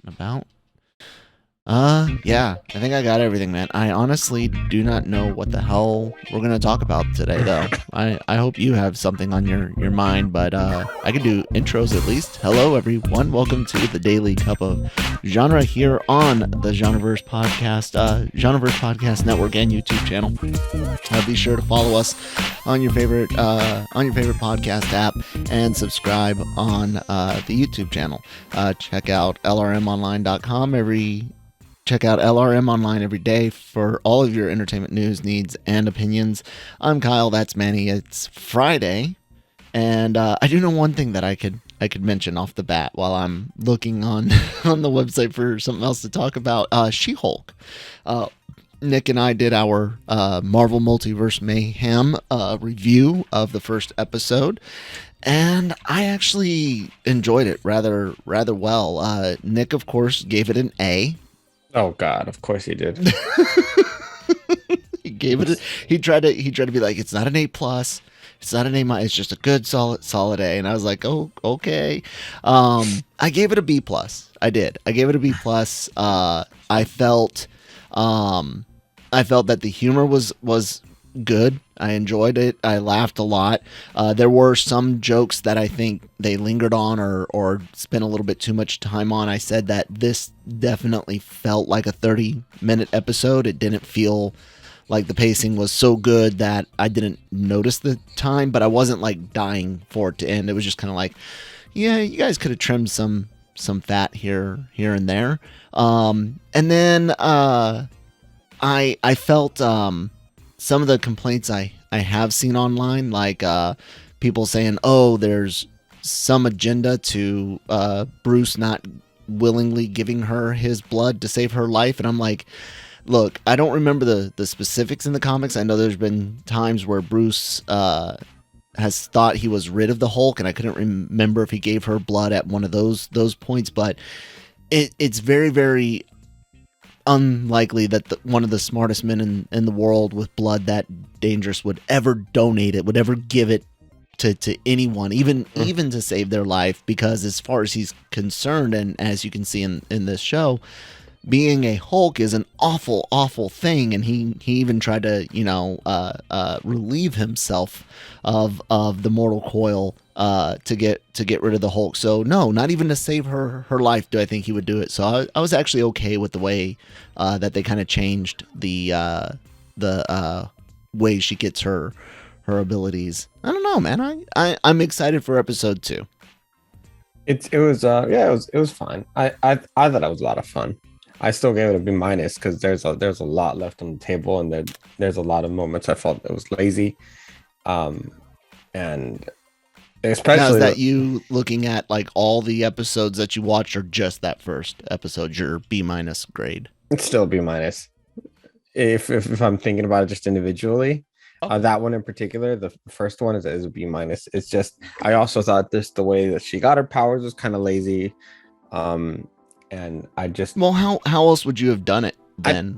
and about. Yeah, I think I got everything, man. I honestly do not know what the hell we're gonna talk about today, though. I hope you have something on your mind, but I can do intros at least. Hello, everyone. Welcome to the Daily Cup of Genre here on the Genreverse Podcast, Genreverse Podcast Network and YouTube channel. Be sure to follow us on your favorite podcast app and subscribe on the YouTube channel. Check out lrmonline.com Check out LRM Online every day for all of your entertainment news, needs, and opinions. I'm Kyle, that's Manny. It's Friday, and I do know one thing that I could mention off the bat while I'm looking on the website for something else to talk about. She-Hulk. Nick and I did our Marvel Multiverse Mayhem review of the first episode, and I actually enjoyed it rather well. Nick, of course, gave it an A. Oh God! Of course he did. He gave it. He tried to be like, it's not an A plus. It's not an A minus. It's just a good solid A. And I was like, oh, okay. I gave it a B plus. I did. I gave it a B plus. I felt that the humor was good. I enjoyed it. I laughed a lot. There were some jokes that I think they lingered on or spent a little bit too much time on. I said that this definitely felt like a 30-minute episode. It didn't feel like the pacing was so good that I didn't notice the time, but I wasn't like dying for it to end. It was just kind of like, yeah, you guys could have trimmed some fat here and there. And then I felt some of the complaints I have seen online, like people saying, oh, there's some agenda to Bruce not willingly giving her his blood to save her life. And I'm like, look, I don't remember the specifics in the comics. I know there's been times where Bruce has thought he was rid of the Hulk, and I couldn't remember if he gave her blood at one of those points, but it's very, very unlikely that one of the smartest men in the world with blood that dangerous would ever donate it, would ever give it to anyone, even to save their life, because as far as he's concerned, and as you can see in this show, being a Hulk is an awful thing, and he even tried to relieve himself of the mortal coil to get rid of the Hulk. So no, not even to save her life do I think he would do it. So I was actually okay with the way that they kind of changed the way she gets her abilities. I don't know, man. I'm excited for episode 2. It was fine. I thought it was a lot of fun. I still gave it a B minus because there's a lot left on the table, and there's a lot of moments I felt it was lazy, and especially now, is that you looking at like all the episodes that you watched, or just that first episode, your B minus grade? It's still B minus. If I'm thinking about it just individually, that one in particular, the first one is a B minus. It's just, I also thought the way that she got her powers was kind of lazy. And I just... Well, how else would you have done it then?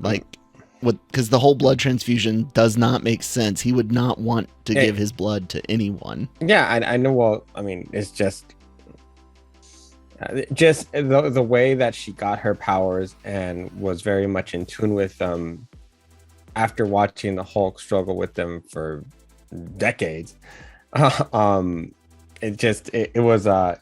Because the whole blood transfusion does not make sense. He would not want to give his blood to anyone. Yeah, I know. Well, I mean, it's just the way that she got her powers and was very much in tune with them after watching the Hulk struggle with them for decades. It was a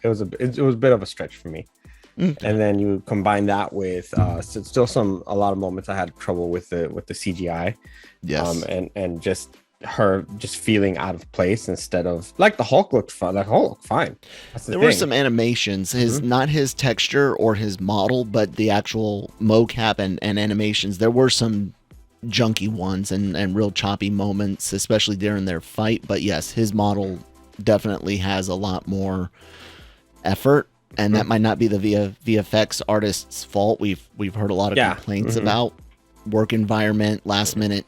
bit of a stretch for me. Okay. And then you combine that with still a lot of moments I had trouble with the CGI. Yes. And just her just feeling out of place instead of like the Hulk looked fine. Like Hulk looked fine. There were some animations, not his texture or his model, but the actual mocap and animations. There were some junky ones and real choppy moments, especially during their fight. But yes, his model definitely has a lot more effort. And that might not be the VFX artist's fault. We've heard a lot of complaints about work environment, last minute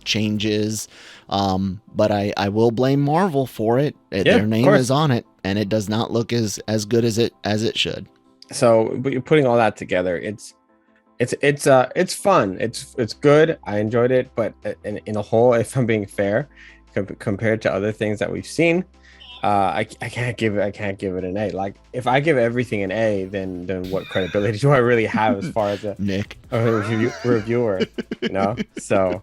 changes. But I will blame Marvel for it. Their name is on it, and it does not look as good as it should. So, but you're putting all that together. It's fun. It's good. I enjoyed it, but in a whole, if I'm being fair, compared to other things that we've seen, I can't give it an A. Like if I give everything an A, then what credibility do I really have as far as a Nick reviewer? You know, so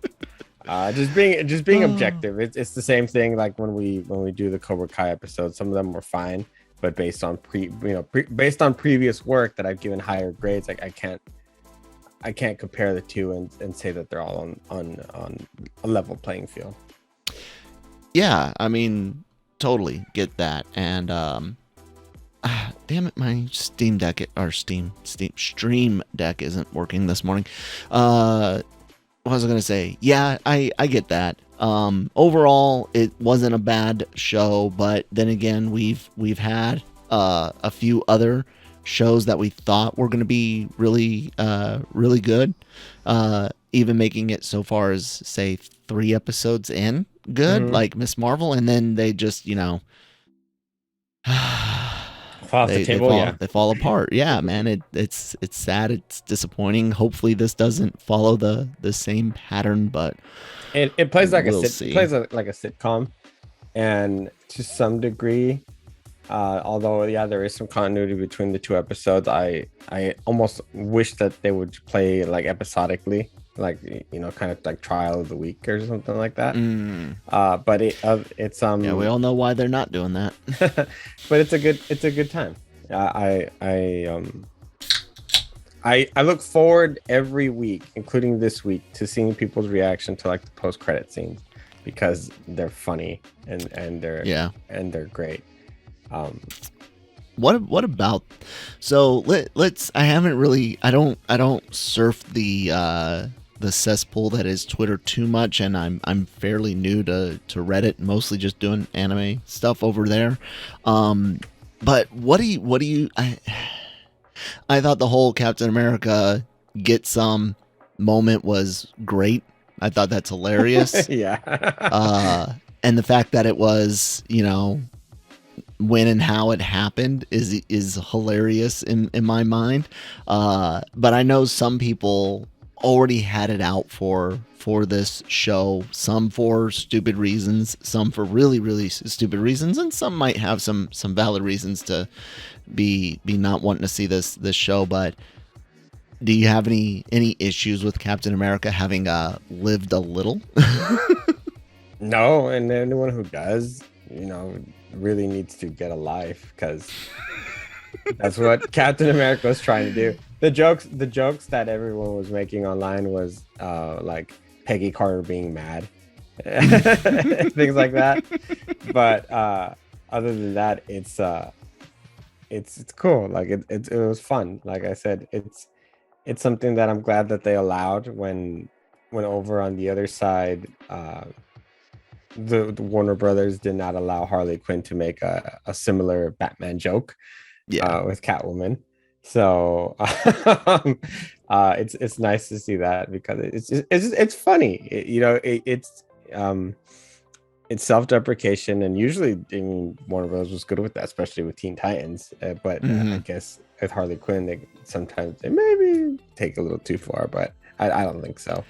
just being objective. It's the same thing. Like when we do the Cobra Kai episodes, some of them were fine, but based on based on previous work that I've given higher grades, like I can't compare the two and say that they're all on a level playing field. Yeah, I mean, totally get that. And damn it, my Stream Deck isn't working this morning. What was I gonna say? Yeah, I get that. Overall, it wasn't a bad show, but then again, we've had a few other shows that we thought were gonna be really good. Even making it so far as say 3 episodes in good, like Miss Marvel, and then they just fall off the table. They fall apart. Yeah, man, it's sad, it's disappointing. Hopefully this doesn't follow the same pattern, but it plays like like a sitcom, and to some degree, although there is some continuity between the 2 episodes, I almost wish that they would play like episodically, like kind of like trial of the week or something like that. But it's yeah, we all know why they're not doing that. But it's a good time. I look forward every week, including this week, to seeing people's reaction to like the post-credit scenes, because they're funny and they're great. What about, so let's I don't surf the cesspool that is Twitter too much, and I'm fairly new to Reddit, mostly just doing anime stuff over there. But what do you I thought the whole Captain America get some moment was great. I thought that's hilarious. Yeah. And the fact that it was, when and how it happened is hilarious in my mind. But I know some people already had it out for this show, some for stupid reasons, some for really, really stupid reasons, and some might have some valid reasons to be not wanting to see this show. But do you have any issues with Captain America having lived a little? No, and anyone who does, really needs to get a life, because that's what Captain America was trying to do. The jokes that everyone was making online was like Peggy Carter being mad, things like that. But other than that, it's cool. Like it was fun. Like I said, it's something that I'm glad that they allowed when over on the other side. The Warner Brothers did not allow Harley Quinn to make a similar Batman joke, with Catwoman. So it's nice to see that, because it's funny. It's self-deprecation, and usually Warner Brothers was good with that, especially with Teen Titans. But I guess with Harley Quinn, they maybe take a little too far, but I don't think so.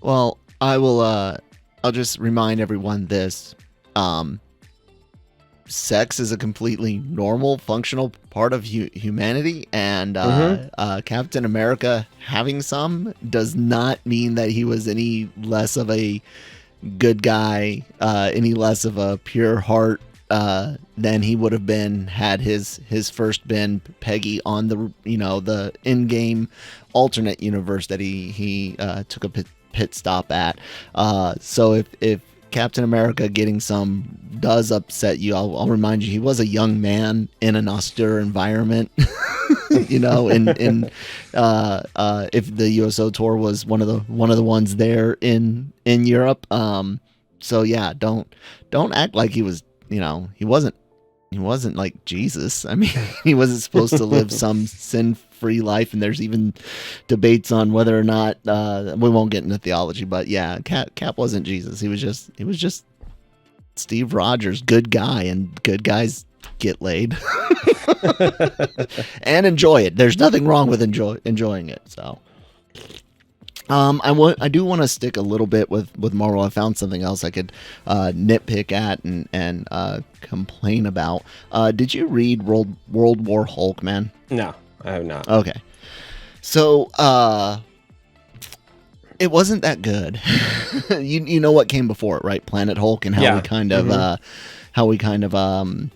Well, I will. I'll just remind everyone this. Sex is a completely normal, functional part of humanity, and Captain America having some does not mean that he was any less of a good guy, any less of a pure heart than he would have been had his first been Peggy on the in-game alternate universe that he took a pit stop at. So if Captain America getting some does upset you, I'll remind you, he was a young man in an austere environment. If the USO tour was one of the ones there in Europe. So yeah, don't act like he was, he wasn't like Jesus. I mean, he wasn't supposed to live some sin-free life, and there's even debates on whether or not we won't get into theology, but yeah, Cap wasn't Jesus. He was just Steve Rogers, good guy, and good guys get laid and enjoy it. There's nothing wrong with enjoying it. So I do want to stick a little bit with Marvel. I found something else I could nitpick at and complain about. Did you read World War Hulk, man? No, I have not. Okay, so it wasn't that good. you know what came before it, right? Planet Hulk, and how we kind of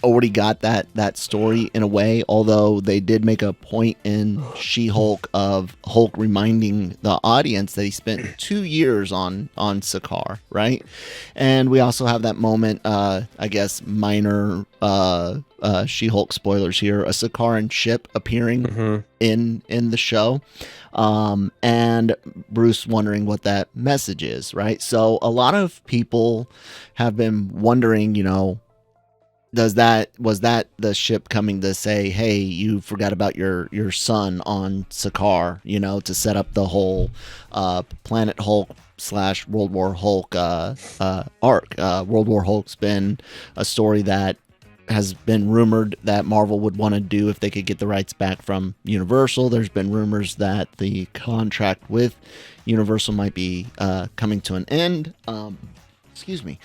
already got that story in a way, although they did make a point in She-Hulk of Hulk reminding the audience that he spent 2 years on Sakaar, right? And we also have that moment, I guess minor She-Hulk spoilers here, a Sakaaran ship appearing in the show, and Bruce wondering what that message is, right? So a lot of people have been wondering, was that the ship coming to say, hey, you forgot about your son on Sakaar, to set up the whole Planet Hulk / World War Hulk arc. World War Hulk's been a story that has been rumored that Marvel would want to do if they could get the rights back from Universal. There's been rumors that the contract with Universal might be coming to an end. Excuse me.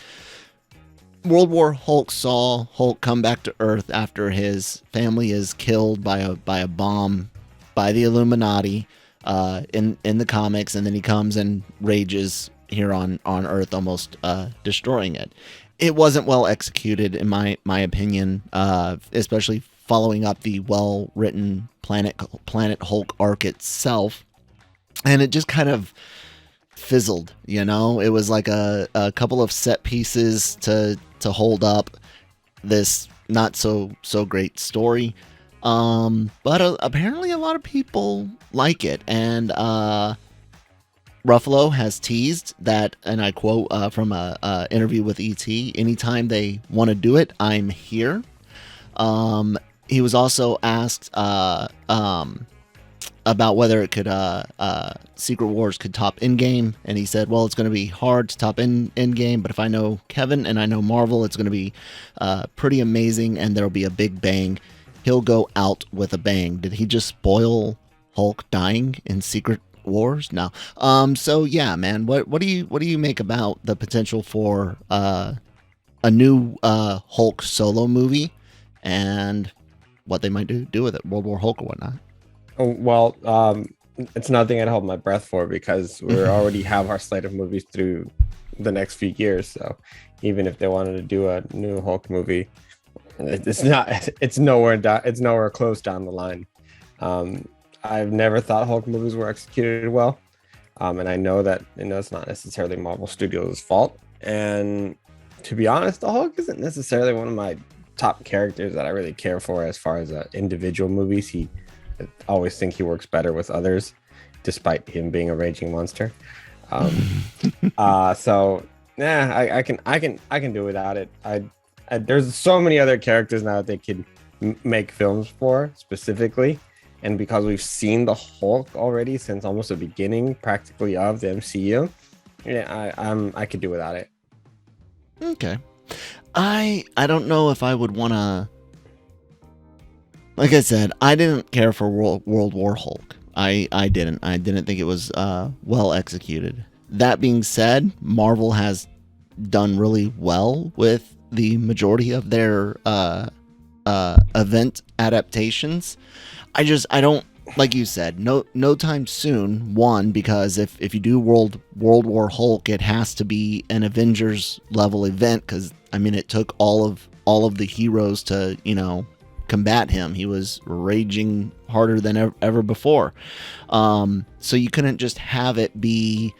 World War Hulk saw Hulk come back to Earth after his family is killed by a bomb by the Illuminati in the comics, and then he comes and rages here on Earth, almost destroying it. It wasn't well executed, in my opinion, especially following up the well-written Planet Hulk arc itself, and it just kind of fizzled. It was like a couple of set pieces to hold up this not so great story, but apparently a lot of people like it, and Ruffalo has teased that, and I quote from a interview with ET, anytime they want to do it, I'm here. He was also asked about whether it could Secret Wars could top Endgame, and he said, well, it's going to be hard to top Endgame, but if I know Kevin and I know Marvel, it's going to be pretty amazing, and there'll be a big bang. He'll go out with a bang. Did he just spoil Hulk dying in Secret Wars? No. So yeah, man, what do you make about the potential for a new Hulk solo movie, and what they might do with it, World War Hulk or whatnot? Well, it's nothing I'd hold my breath for, because we already have our slate of movies through the next few years. So even if they wanted to do a new Hulk movie, it's nowhere close down the line. I've never thought Hulk movies were executed well, and I know that it's not necessarily Marvel Studios' fault. And to be honest, the Hulk isn't necessarily one of my top characters that I really care for as far as individual movies. I always think he works better with others, despite him being a raging monster. So yeah, I can do without it. There's so many other characters now that they could make films for specifically, and because we've seen the Hulk already since almost the beginning, practically, of the MCU, yeah, I could do without it. Okay, I don't know if I would want to. Like I said, I didn't care for World War Hulk. I didn't think it was well executed. That being said, Marvel has done really well with the majority of their event adaptations. I don't, like you said, no time soon. One, because if you do World War Hulk, it has to be an Avengers level event, because it took all of the heroes to combat him. He was raging harder than ever before. So you couldn't just have it be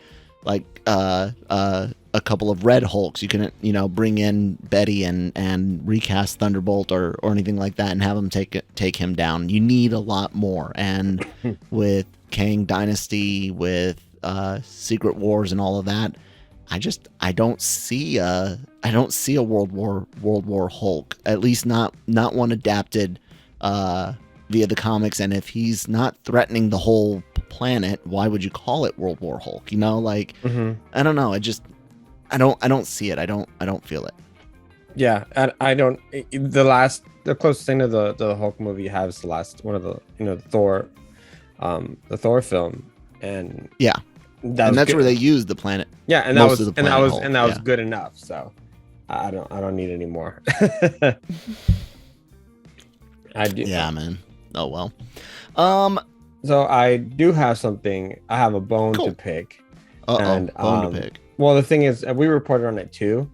like a couple of Red Hulks. You couldn't, bring in Betty and recast Thunderbolt or anything like that and have him take him down. You need a lot more. And with Kang Dynasty, with Secret Wars and all of that, I don't see a World War Hulk, at least not one adapted via the comics. And if he's not threatening the whole planet, why would you call it World War Hulk? I don't know. I don't see it. I don't feel it. Yeah, I don't. The closest thing to the Hulk movie has the last one of the the Thor film and Yeah, that and that's good. where they use the planet. Yeah, and most that of the planet hull. was Yeah. good enough. So I don't need any more. I do. Yeah, man. Oh well. So I do have something. I have a bone Cool. to pick. Bone to pick. Well, the thing is, we reported on it too,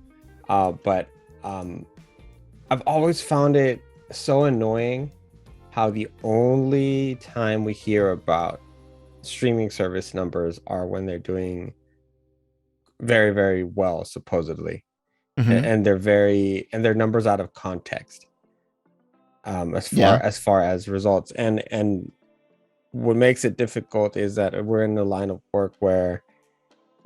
but I've always found it so annoying how the only time we hear about streaming service numbers are when they're doing very, very well, supposedly, and their numbers out of context. As far as results, and what makes it difficult is that we're in a line of work where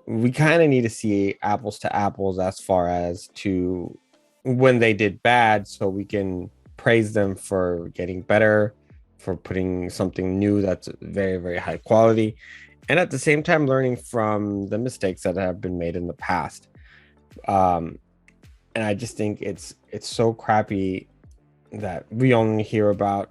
we kind of need to see apples to apples as far as to when they did bad, so we can praise them for getting better, for putting something new that's very, very high quality, and at the same time learning from the mistakes that have been made in the past. And I just think it's so crappy that we only hear about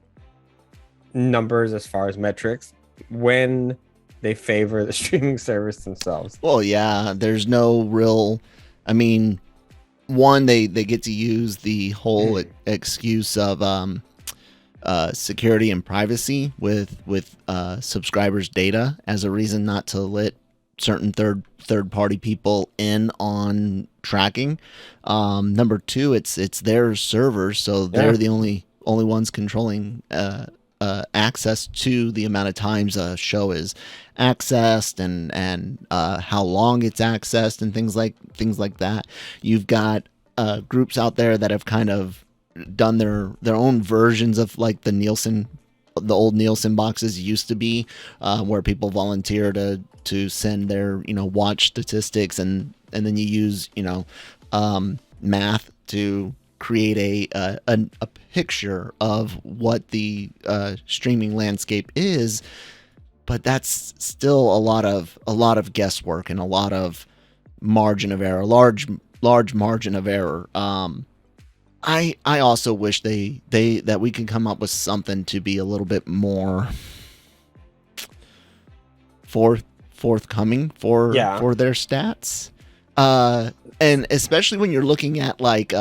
numbers as far as metrics when they favor the streaming service themselves. Well, yeah, there's no real, I mean, one, they get to use the whole excuse of security and privacy with subscribers' data as a reason not to let certain third party people in on tracking. Number two, it's their servers, so they're the only ones controlling access to the amount of times a show is accessed and how long it's accessed and things like that. You've got groups out there that have kind of done their own versions of like the old Nielsen boxes used to be, where people volunteer to send their watch statistics, and then you use math to create a picture of what the streaming landscape is. But that's still a lot of guesswork and a lot of margin of error, large margin of error. I also wish that we could come up with something to be a little bit more forthcoming for their stats. And especially when you're looking at like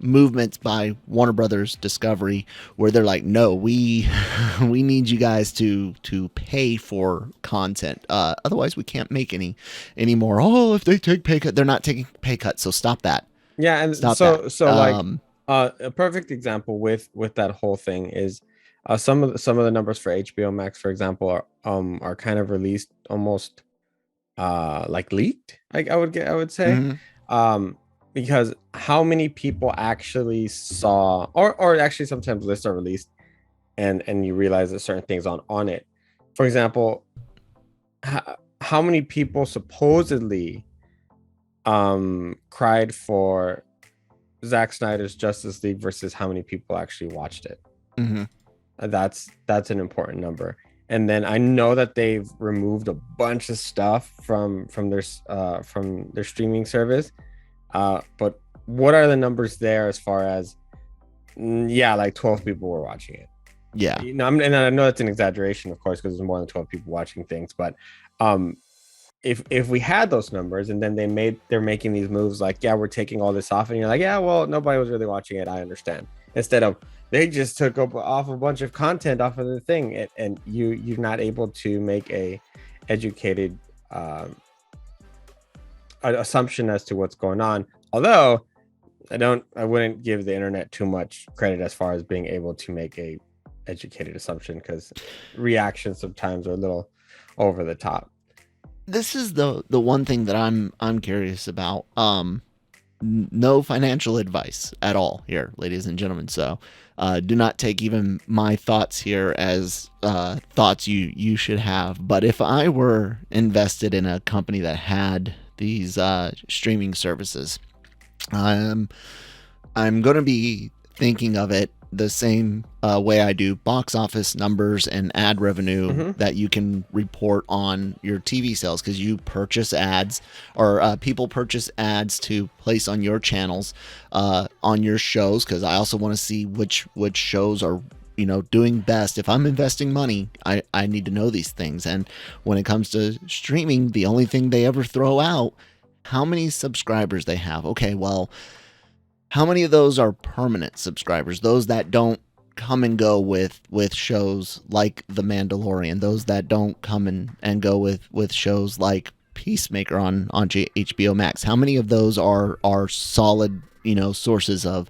movements by Warner Brothers Discovery, where they're like, no, we need you guys to pay for content, otherwise we can't make any more. Oh, if they take pay cut, they're not taking pay cuts, so stop that. Yeah, and a perfect example with that whole thing is some of the numbers for HBO Max, for example, are kind of released almost like leaked. I would say. Because how many people actually saw, or actually sometimes lists are released and you realize that certain things on it. For example, how many people supposedly cried for Zack Snyder's Justice League versus how many people actually watched it? That's an important number. And then I know that they've removed a bunch of stuff from their streaming service. But what are the numbers there as far as like 12 people were watching it? Yeah. And I know that's an exaggeration, of course, because there's more than 12 people watching things. But if we had those numbers and then they're making these moves like, we're taking all this off, and you're like, well, nobody was really watching it, I understand. Instead of they just took off a bunch of content off of the thing, and you're not able to make a educated assumption as to what's going on. Although I wouldn't give the internet too much credit as far as being able to make a educated assumption, because reactions sometimes are a little over the top. This is the one thing that I'm curious about. No financial advice at all here, ladies and gentlemen. So do not take even my thoughts here as thoughts you should have. But if I were invested in a company that had these streaming services, I'm going to be thinking of it the same way I do box office numbers and ad revenue that you can report on your TV sales, because you purchase ads, or people purchase ads to place on your channels, on your shows, because I also want to see which shows are doing best. If I'm investing money, I need to know these things. And when it comes to streaming, the only thing they ever throw out, how many subscribers they have. Okay, well, how many of those are permanent subscribers? Those that don't come and go with shows like The Mandalorian, those that don't come and go with shows like Peacemaker on HBO Max. How many of those are solid, sources of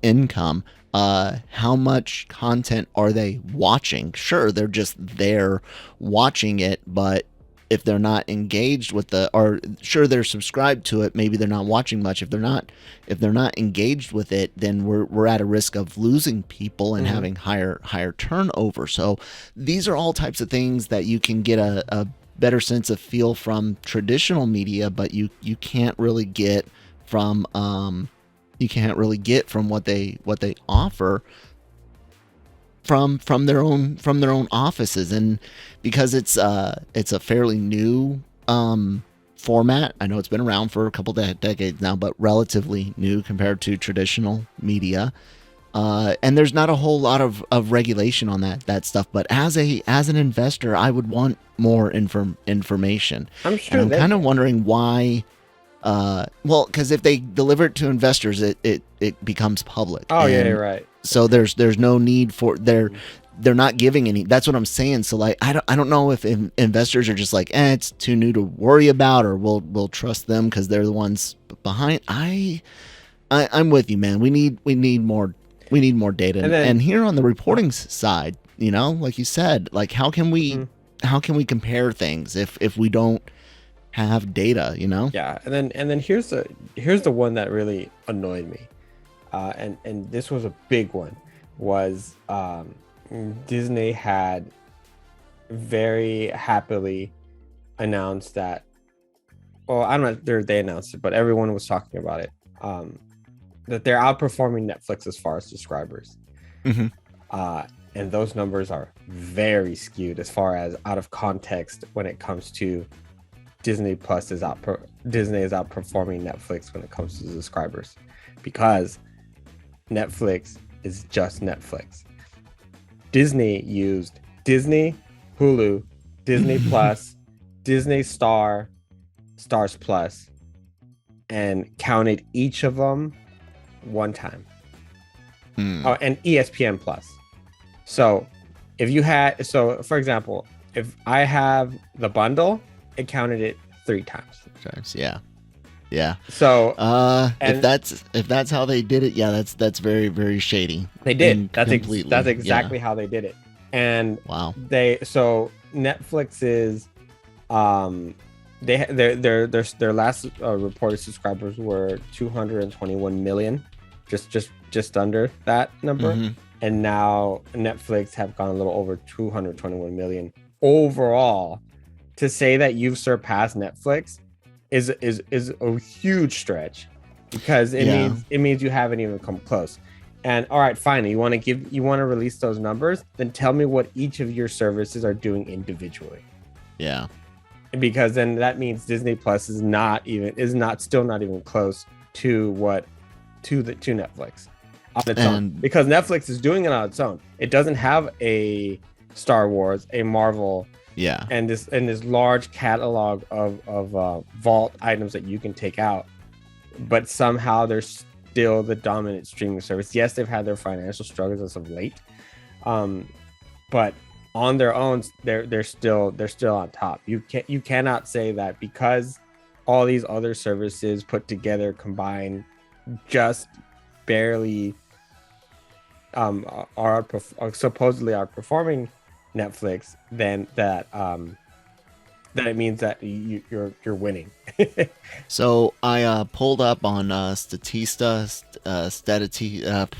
income? How much content are they watching? Sure, they're just there watching it, but if they're not engaged with or sure, they're subscribed to it, maybe they're not watching much. If they're not engaged with it, then we're at a risk of losing people and having higher turnover. So these are all types of things that you can get a better sense of feel from traditional media, but you can't really get from what they offer from their own offices. And because it's a fairly new format, I know it's been around for a couple decades now, but relatively new compared to traditional media. And there's not a whole lot of regulation on that stuff. But as an investor, I would want more information. I'm sure. And I'm kind of wondering why. Well, because if they deliver it to investors, it becomes public. Oh, yeah, you're right. So there's no need for they're not giving any. That's what I'm saying. So like I don't know if investors are just like, it's too new to worry about, or we'll trust them because they're the ones behind. I'm with you, man. We need more data. And here on the reporting side, like you said, like how can we compare things if we don't have data? Yeah, and then here's the one that really annoyed me, and this was a big one, was Disney had very happily announced that, well, I don't know if they announced it, but everyone was talking about it, that they're outperforming Netflix as far as subscribers. And those numbers are very skewed as far as out of context when it comes to Disney is outperforming Netflix when it comes to subscribers, because Netflix is just Netflix. Disney used Disney, Hulu, Disney Plus, Disney Stars Plus, and counted each of them one time. Oh, and ESPN Plus. So for example, if I have the bundle, it counted it 3 times. Yeah. So if that's how they did it, yeah, that's very, very shady. They did. That's exactly how they did it. And wow. Netflix is their last reported subscribers were 221 million, just under that number. And now Netflix have gone a little over 221 million overall. To say that you've surpassed Netflix is a huge stretch, because it means you haven't even come close. And all right, fine, you want to release those numbers, then tell me what each of your services are doing individually. Yeah. Because then that means Disney Plus is still not even close to Netflix on its own, because Netflix is doing it on its own. It doesn't have a Star Wars, a Marvel, and this large catalog of vault items that you can take out, but somehow they're still the dominant streaming service. Yes, they've had their financial struggles as of late, but on their own, they're still on top. You cannot say that because all these other services put together combined just barely are supposedly outperforming Netflix, then that it means that you're winning. So I pulled up on Statistics website.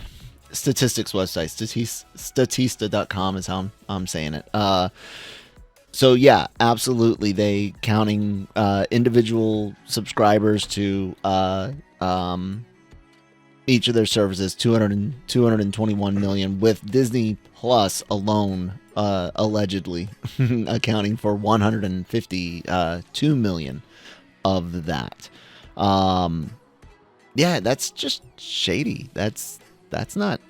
Statista.com is how I'm saying it. So yeah, absolutely, they counting individual subscribers to each of their services, 221 million, with Disney Plus alone allegedly accounting for 152 million of that. Yeah, that's just shady. That's not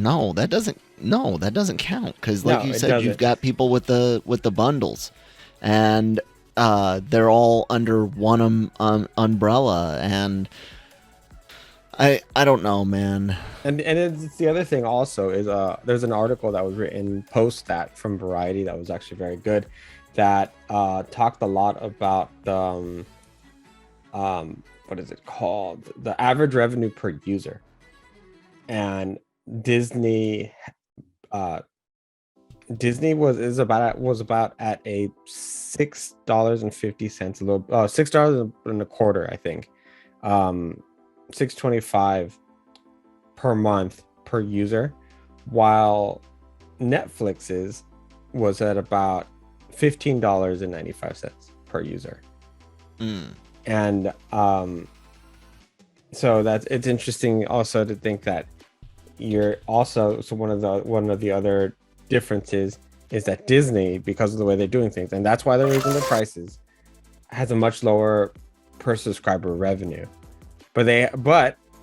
No, that doesn't. No, that doesn't count because, like No, you it said, you've doesn't. got people with the bundles, and they're all under one umbrella. And I don't know, man. And it's the other thing also is there's an article that was written post that from Variety that was actually very good, that talked a lot about the what is it called, the average revenue per user. And Disney was about at a $6.50, a little $6.25, I think, 6.25 per month per user, while Netflix's was at about $15.95 per user. And so it's interesting also to think that you're also, so one of the other differences is that Disney, because of the way they're doing things, and that's why they're raising the prices, has a much lower per subscriber revenue. But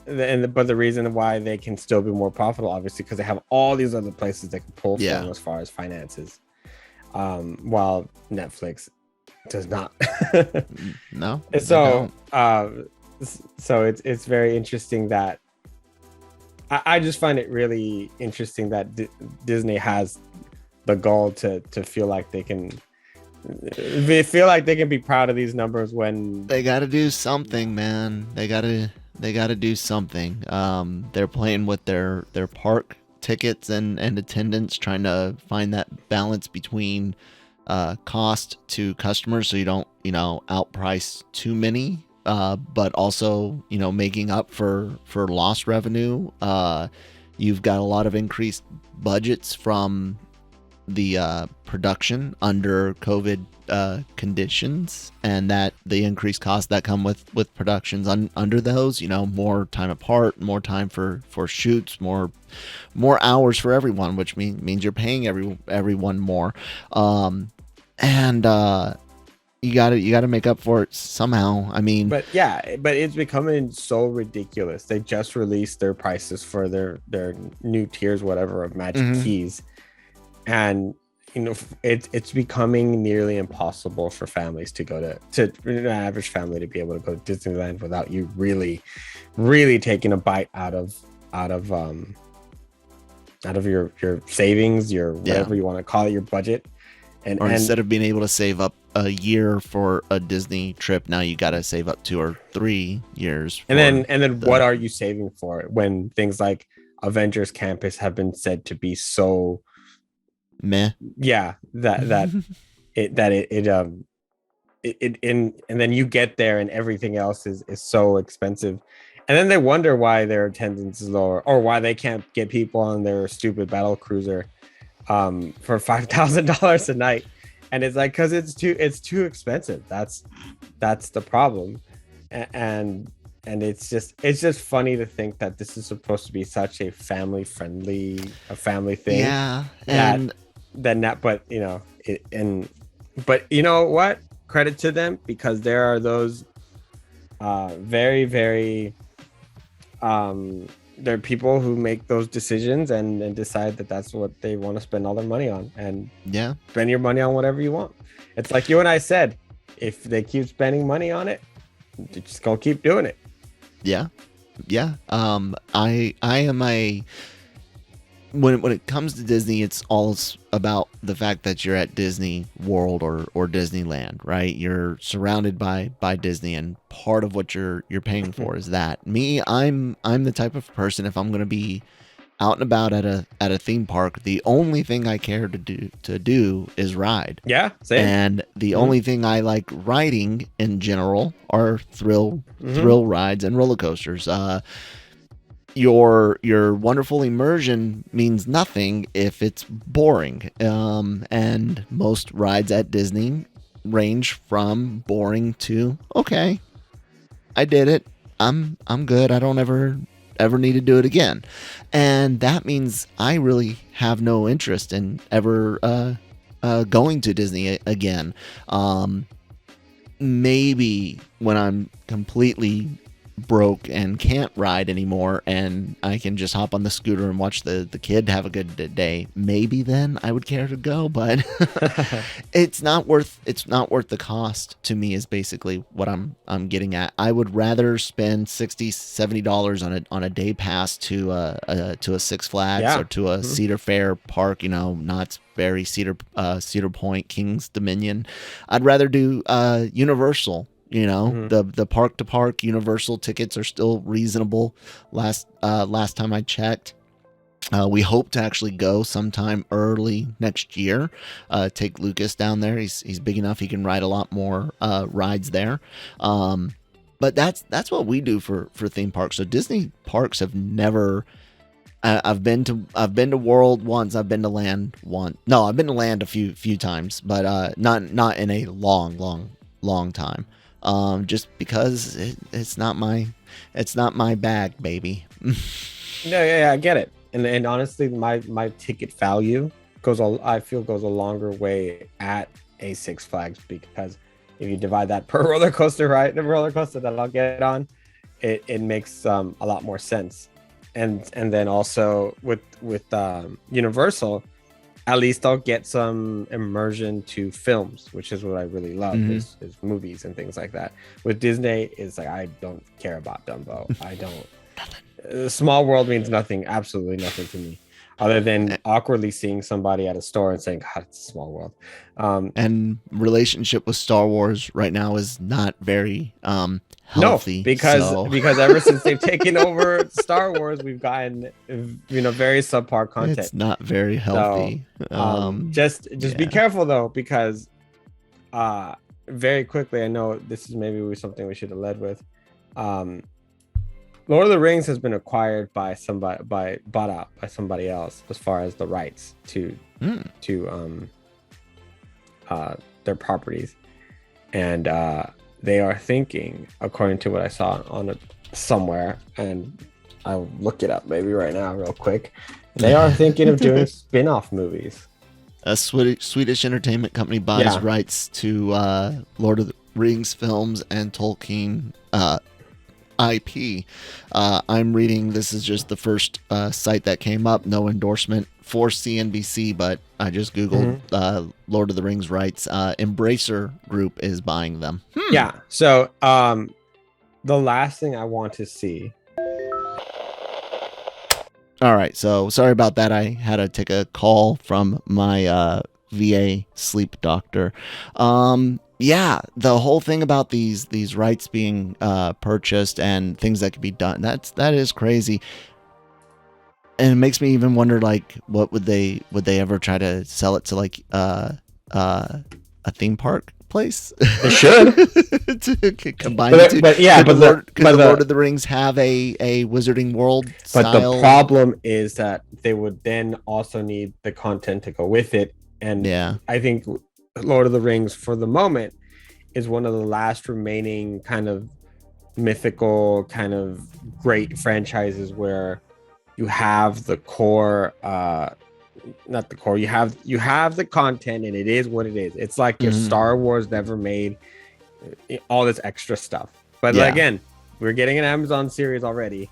the reason why they can still be more profitable, obviously, because they have all these other places they can pull from as far as finances, while Netflix does not. No. So it's very interesting that I just find it really interesting that Disney has the gall to feel like they can be proud of these numbers when they got to do something, man. They got to do something. They're playing with their park tickets and attendance, trying to find that balance between cost to customers, so you don't outprice too many, but also making up for lost revenue. You've got a lot of increased budgets from the production under COVID conditions, and that the increased costs that come with productions under those, more time apart, more time for shoots, more hours for everyone, which means you're paying everyone more, and you gotta make up for it somehow. I mean, but it's becoming so ridiculous. They just released their prices for their new tiers, whatever, of Magic Keys, and it's becoming nearly impossible for families to go to an average family to be able to go to Disneyland without you really taking a bite out of your savings, your whatever you want to call it, your budget. And instead of being able to save up a year for a Disney trip, now you got to save up 2 or 3 years. And then what are you saving for when things like Avengers Campus have been said to be so meh? Yeah, and then you get there and everything else is so expensive, and then they wonder why their attendance is lower, or why they can't get people on their stupid battle cruiser for $5,000 a night. And it's like, because it's too expensive. That's the problem. And it's just funny to think that this is supposed to be such a family thing. Yeah. And but you know what, credit to them, because there are those very, very there are people who make those decisions and decide that that's what they want to spend all their money on, and spend your money on whatever you want. It's like you and I said, if they keep spending money on it, they're just gonna keep doing it. I am when it comes to Disney, it's all about the fact that you're at Disney World or Disneyland, right? You're surrounded by Disney, and part of what you're paying for is that. Me, I'm the type of person, if I'm going to be out and about at a theme park, the only thing I care to do is ride. Yeah, same. And the only thing I like riding in general are thrill rides and roller coasters. Your wonderful immersion means nothing if it's boring. And most rides at Disney range from boring to, okay, I did it, I'm good, I don't ever need to do it again. And that means I really have no interest in ever going to Disney again. Maybe when I'm completely broke and can't ride anymore, and I can just hop on the scooter and watch the kid have a good day, maybe then I would care to go. But it's not worth the cost to me, is basically what I'm getting at. I would rather spend $60-$70 on a day pass to a Six Flags or to a Cedar Fair park, Knott's Berry, Cedar Point, Kings Dominion. I'd rather do Universal. The park to park Universal tickets are still reasonable. Last time I checked, we hope to actually go sometime early next year. Take Lucas down there. He's big enough. He can ride a lot more rides there. But that's what we do for theme parks. So Disney parks have never. I've been to World once. I've been to Land once. No, I've been to Land a few times, but not in a long time. Just because it's not my bag, baby. Yeah, I get it. And honestly, my ticket value goes a longer way at a Six Flags, because if you divide that per roller coaster, right, the roller coaster that I'll get on, it makes a lot more sense. And then also with Universal, at least I'll get some immersion to films, which is what I really love, is movies and things like that. With Disney, it's like, I don't care about Dumbo. I don't. Nothing. Small World means nothing, absolutely nothing to me, other than awkwardly seeing somebody at a store and saying, God, it's a small world. And relationship with Star Wars right now is not very healthy. No, because ever since they've taken over Star Wars, we've gotten very subpar content. It's not very healthy. So, just be careful though, because very quickly, I know this is maybe something we should have led with. Lord of the Rings has been acquired by bought out by somebody else as far as the rights to their properties, and they are thinking, according to what I saw on it somewhere, and I'll look it up maybe right now real quick. They are thinking of doing spin-off movies. A Swedish entertainment company buys rights to Lord of the Rings films and Tolkien IP. I'm reading, this is just the first site that came up, no endorsement for CNBC, but I just Googled Lord of the Rings rights. Embracer Group is buying them. Yeah, so the last thing I want to see. All right, so sorry about that. I had to take a call from my VA sleep doctor. Yeah, the whole thing about these rights being purchased and things that could be done, that is crazy. And it makes me even wonder, like, what would they ever try to sell it to, like a theme park place? They should to combine it. Could the Lord of the Rings have a Wizarding World style? But the problem is that they would then also need the content to go with it. And I think Lord of the Rings, for the moment, is one of the last remaining kind of mythical, kind of great franchises where you have the core, not the core, you have the content, and it is what it is. It's like if Star Wars never made all this extra stuff. But again, we're getting an Amazon series already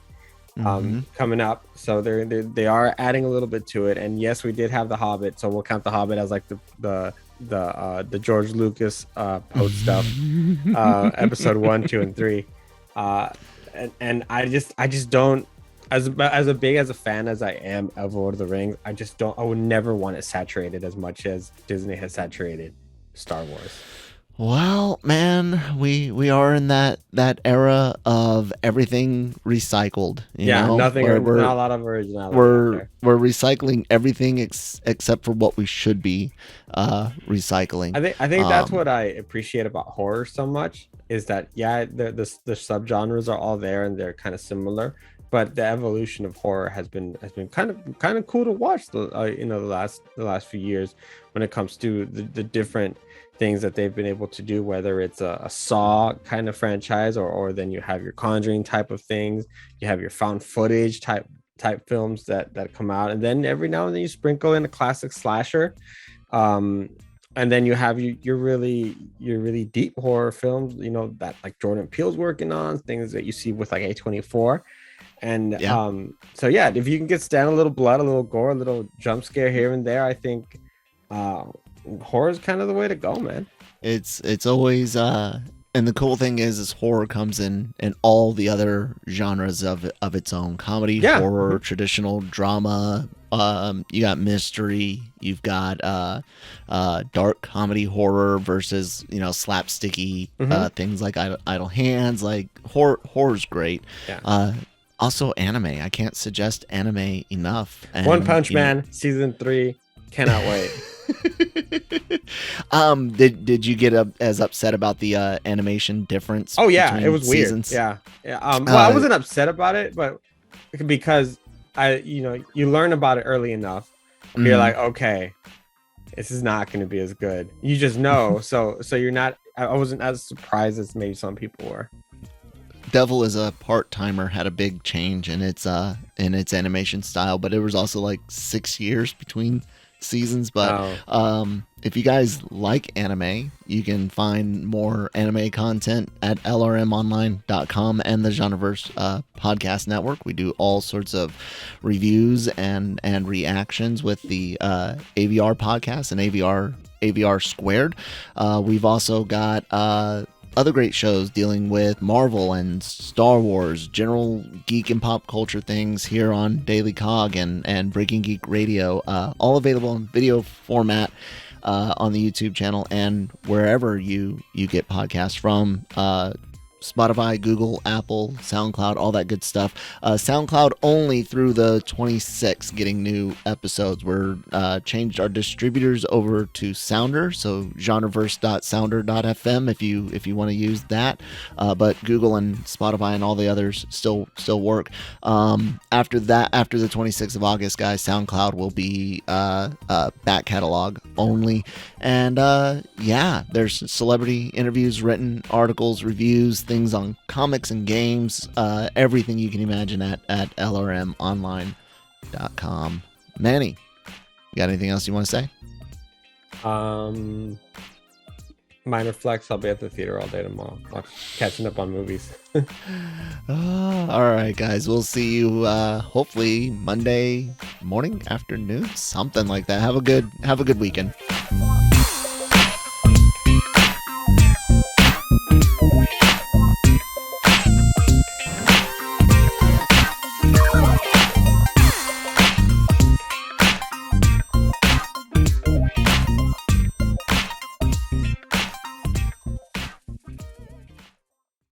coming up, so they are adding a little bit to it. And yes, we did have The Hobbit, so we'll count The Hobbit as like the George Lucas post stuff, episode 1, 2, and 3. And I just don't, as big as a fan as I am of Lord of the Rings, I would never want it saturated as much as Disney has saturated Star Wars. Well, man, we are in that era of everything recycled. You know? Nothing. Not a lot of originality. We're recycling everything except for what we should be recycling. I think that's what I appreciate about horror so much, is that the subgenres are all there and they're kind of similar, but the evolution of horror has been kind of cool to watch the last few years when it comes to the different things that they've been able to do, whether it's a Saw kind of franchise, or then you have your Conjuring type of things, you have your found footage type films that come out, and then every now and then you sprinkle in a classic slasher. And then you have your really deep horror films, you know, that like Jordan Peele's working on, things that you see with like A24. And so yeah, if you can get stand a little blood, a little gore, a little jump scare here and there, I think horror is kind of the way to go, man. It's always and the cool thing is horror comes in all the other genres of its own: comedy, horror, traditional drama. You got mystery. You've got dark comedy horror versus, you know, slapsticky things like Idle Hands. Like horror's great. Yeah. Also anime. I can't suggest anime enough. And, One Punch Man season 3. Cannot wait. Did you get as upset about the animation difference? Oh yeah, it was seasons? Weird. Yeah. Well, I wasn't upset about it, but because you learn about it early enough. You're like, okay, this is not going to be as good. You just know. so you're not. I wasn't as surprised as maybe some people were. Devil is a part-timer had a big change in its animation style, but it was also like 6 years between seasons. But if you guys like anime, you can find more anime content at lrmonline.com and the Genreverse podcast network. We do all sorts of reviews and reactions with the AVR podcast and AVR Squared. We've also got other great shows dealing with Marvel and Star Wars, general geek and pop culture things here on Daily Cog and Breaking Geek Radio, all available in video format on the YouTube channel and wherever you get podcasts from. Spotify, Google, Apple, SoundCloud, all that good stuff. SoundCloud only through the 26th, getting new episodes. We're changed our distributors over to Sounder, so genreverse.sounder.fm if you want to use that. But Google and Spotify and all the others still work. After the 26th of August, guys, SoundCloud will be back catalog only. And there's celebrity interviews, written articles, reviews, things on comics and games, everything you can imagine at lrmonline.com. Manny, you got anything else you want to say? Minor flex. I'll be at the theater all day tomorrow, catching up on movies. All right, guys. We'll see you hopefully Monday morning, afternoon, something like that. Have a good weekend.